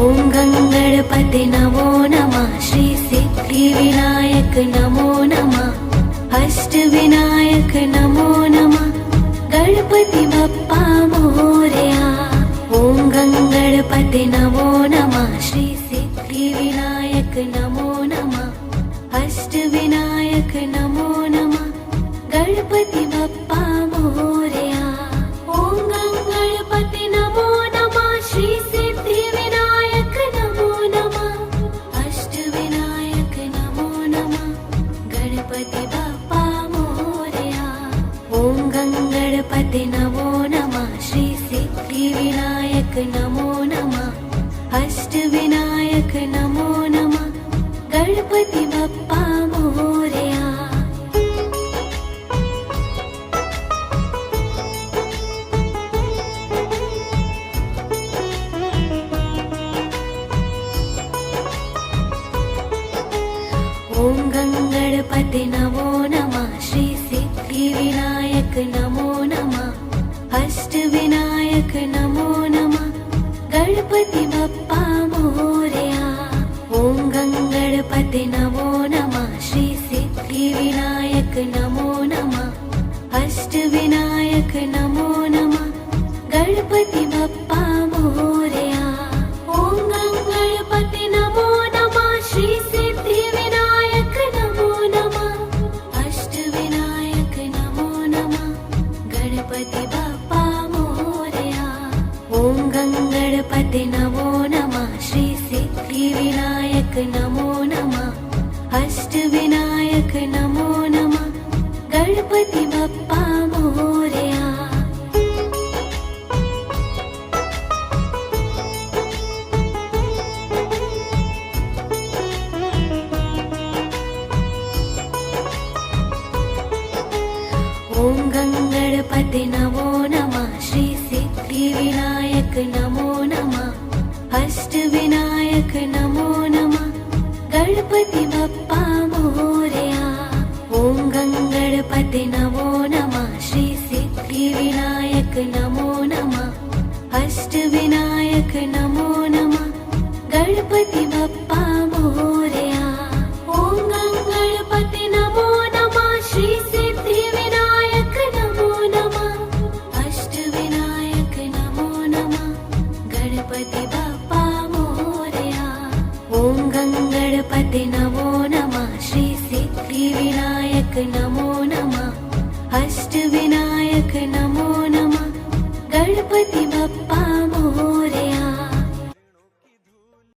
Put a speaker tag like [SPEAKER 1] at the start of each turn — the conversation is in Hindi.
[SPEAKER 1] ओम गंगणपते नमो नमः। श्री सिद्धिविनायक नमो नमः। अष्टविनायक नमो नमः। गणपति बप्पा मोरया। ओम गंगणपते नमो नमः। श्री सिद्धिविनायक नमो नमः। अष्टविनायक नमो नमः। गणपति बप्पा मोरया। ओम गंगणपते नमो नमः। श्री सिद्धिविनायक नमो नमः। अष्टविनायक नमो नमः। गणपति बप्पा मोरया। ओम गंगणपते नमो नमः। श्री सिद्धिविनायक नमो नमः। अष्टविनायक नमो नमः। गणपति बप्पा मोरया। ओम गंगणपते नमो नमः। श्री सिद्धिविनायक नमो नमः। अष्टविनायक नमो नमः। गणपति बप्पा मोरया। ओम गंगणपते नमो नमः। श्री सिद्धिविनायक नमो नमः। अष्टविनायक नमो नमः। गणपति बप्पा मोरया। ओम गंगणपते नमो नमः। श्री सिद्धिविनायक नमो नमः। अष्टविनायक नमो नमः। गणपति बप्पा मोरया। ओम गंगणपते नमो नमः। श्री सिद्धिविनायक नमो नमः। अष्टविनायक नमो नमः। गणपति बप्पा मोरया। ओम गंगणपते नमो नमः। श्री सिद्धिविनायक नमो नमः। अष्टविनायक नमो नमः। गणपति बप्पा मोरया। ओम गंगणपते नमो नमः। श्री सिद्धिविनायक नमो नमः। अष्टविनायक नमो नमः। गणपति बप्पा मोरया। ओम गंगणपते नमो नमः। श्री सिद्धिविनायक नमो नमः। अष्टविनायक नमो नमः। गणपति बप्पा मोरया। ओम गंगणपते नमो नमः। श्री सिद्धिविनायक नमो नमः। अष्टविनायक नमो नमः। गणपति बप्पा मोरया।